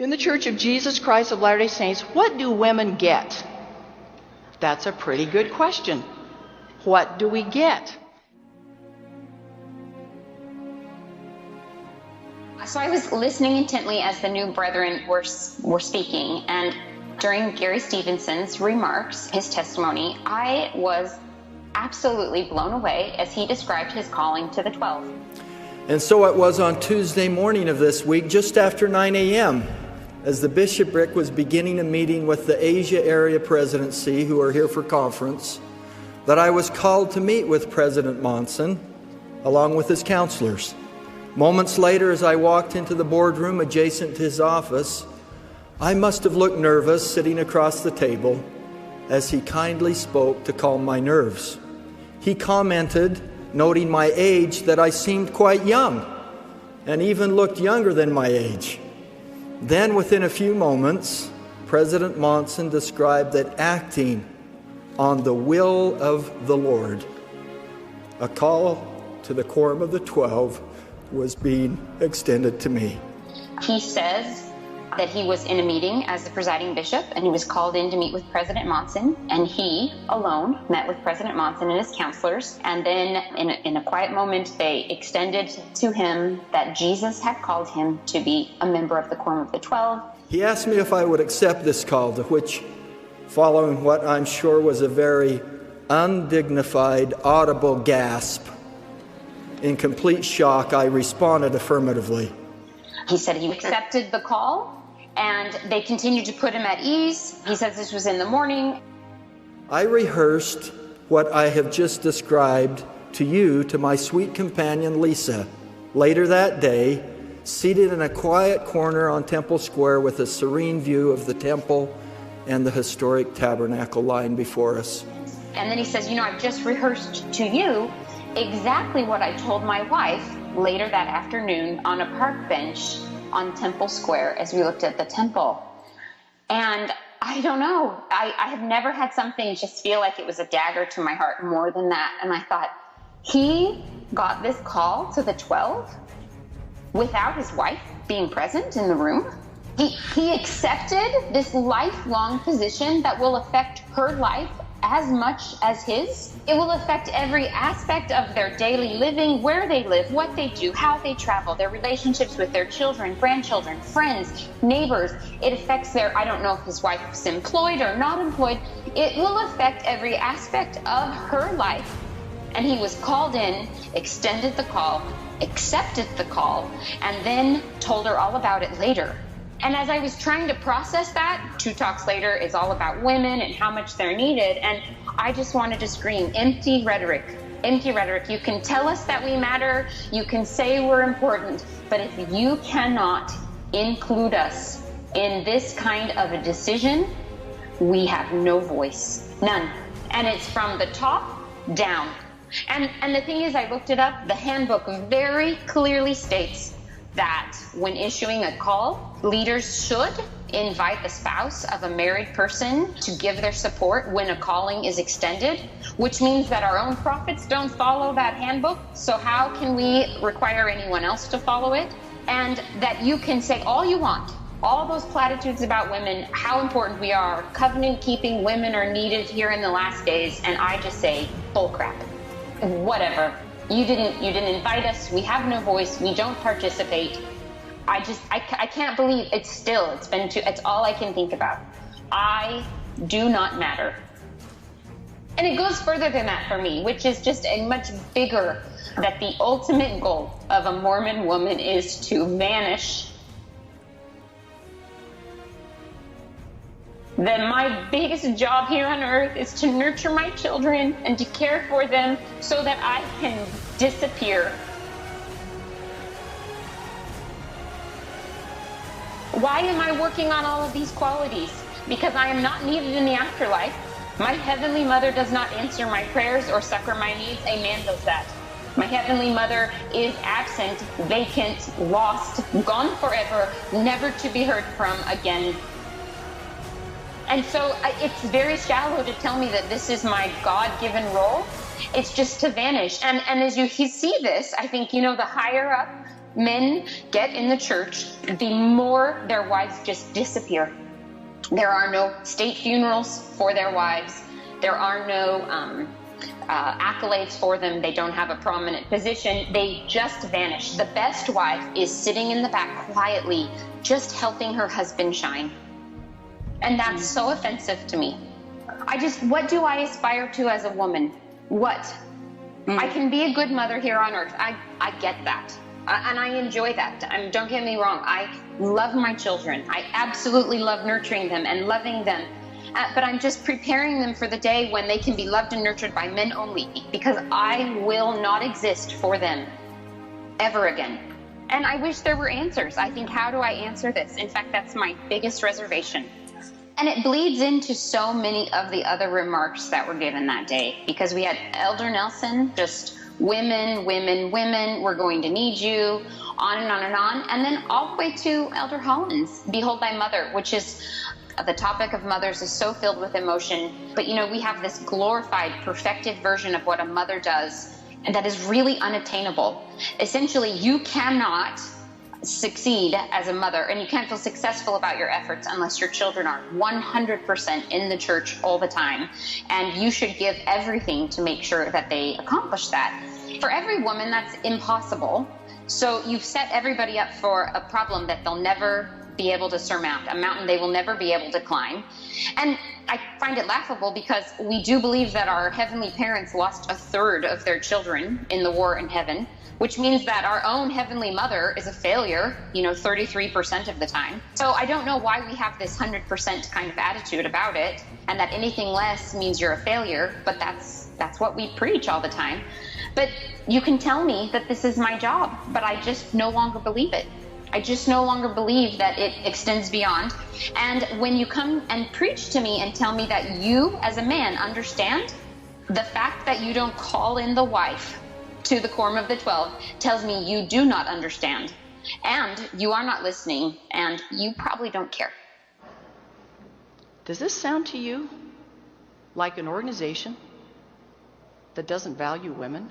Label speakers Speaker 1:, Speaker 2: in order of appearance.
Speaker 1: In the Church of Jesus Christ of Latter-day Saints, what do women get? That's a pretty good question. What do we get?
Speaker 2: So I was listening intently as the new brethren were speaking, and during Gary Stevenson's remarks, his testimony, I was absolutely blown away as he described his calling to the 12.
Speaker 3: And so it was on Tuesday morning of this week, just after 9 a.m., as the bishopric was beginning a meeting with the Asia Area Presidency, who are here for conference, that I was called to meet with President Monson, along with his counselors. Moments later, as I walked into the boardroom adjacent to his office, I must have looked nervous sitting across the table as he kindly spoke to calm my nerves. He commented, noting my age, that I seemed quite young and even looked younger than my age. Then, within a few moments, President Monson described that acting on the will of the Lord, a call to the quorum of the 12 was being extended to me.
Speaker 2: He says that he was in a meeting as the presiding bishop, and he was called in to meet with President Monson, and he alone met with President Monson and his counselors, and then in a quiet moment they extended to him that Jesus had called him to be a member of the quorum of the 12.
Speaker 3: He asked me if I would accept this call, to which, following what I'm sure was a very undignified, audible gasp, in complete shock, I responded affirmatively.
Speaker 2: He said he accepted the call, and they continued to put him at ease. He says this was in the morning.
Speaker 3: I rehearsed what I have just described to you to my sweet companion Lisa. Later that day, seated in a quiet corner on Temple Square with a serene view of the temple and the historic tabernacle lying before us.
Speaker 2: And then he says, I've just rehearsed to you exactly what I told my wife later that afternoon on a park bench on Temple Square as we looked at the temple. And I don't know, I have never had something just feel like it was a dagger to my heart more than that. And I thought, he got this call to the 12 without his wife being present in the room. He accepted this lifelong position that will affect her life as much as his. It will affect every aspect of their daily living, where they live, what they do, how they travel, their relationships with their children, grandchildren, friends, neighbors. It affects I don't know if his wife is employed or not employed. It will affect every aspect of her life. And he was called in, extended the call, accepted the call, and then told her all about it later. And as I was trying to process that, 2 talks later is all about women and how much they're needed. And I just wanted to scream, empty rhetoric, empty rhetoric. You can tell us that we matter. You can say we're important. But if you cannot include us in this kind of a decision, we have no voice, none. And it's from the top down. And the thing is, I looked it up. The handbook very clearly states that when issuing a call, leaders should invite the spouse of a married person to give their support when a calling is extended, which means that our own prophets don't follow that handbook. So how can we require anyone else to follow it? And that you can say all you want, all those platitudes about women, how important we are, covenant-keeping women are needed here in the last days, and I just say, bullcrap. Whatever. You didn't invite us. We have no voice. We don't participate. I can't believe it's all I can think about. I do not matter. And it goes further than that for me, which is just a much bigger, that the ultimate goal of a Mormon woman is to vanish. That my biggest job here on earth is to nurture my children and to care for them so that I can disappear. Why am I working on all of these qualities? Because I am not needed in the afterlife. My Heavenly Mother does not answer my prayers or succor my needs. A man does that. My Heavenly Mother is absent, vacant, lost, gone forever, never to be heard from again. And so it's very shallow to tell me that this is my God-given role. It's just to vanish. And as you see this, I think, the higher up men get in the church, the more their wives just disappear. There are no state funerals for their wives. There are no accolades for them. They don't have a prominent position. They just vanish. The best wife is sitting in the back quietly, just helping her husband shine. And that's so offensive to me. What do I aspire to as a woman? What? I can be a good mother here on earth. I get that. And I enjoy that. Don't get me wrong. I love my children. I absolutely love nurturing them and loving them. But I'm just preparing them for the day when they can be loved and nurtured by men only, because I will not exist for them ever again. And I wish there were answers. I think, how do I answer this? In fact, that's my biggest reservation. And it bleeds into so many of the other remarks that were given that day, because we had Elder Nelson, just women, women, women, we're going to need you, on and on and on. And then all the way to Elder Holland's Behold Thy Mother, which is, the topic of mothers is so filled with emotion. But we have this glorified, perfected version of what a mother does, and that is really unattainable. Essentially, you cannot succeed as a mother, and you can't feel successful about your efforts unless your children are 100% in the church all the time, and you should give everything to make sure that they accomplish that. For every woman, that's impossible. So you've set everybody up for a problem that they'll never be able to surmount, a mountain they will never be able to climb. And I find it laughable, because we do believe that our heavenly parents lost a third of their children in the war in heaven, which means that our own heavenly mother is a failure, 33% of the time. So I don't know why we have this 100% kind of attitude about it, and that anything less means you're a failure, but that's what we preach all the time. But you can tell me that this is my job, but I just no longer believe it. I just no longer believe that it extends beyond. And when you come and preach to me and tell me that you, as a man, understand, the fact that you don't call in the wife to the Quorum of the 12 tells me you do not understand, and you are not listening, and you probably don't care.
Speaker 1: Does this sound to you like an organization that doesn't value women?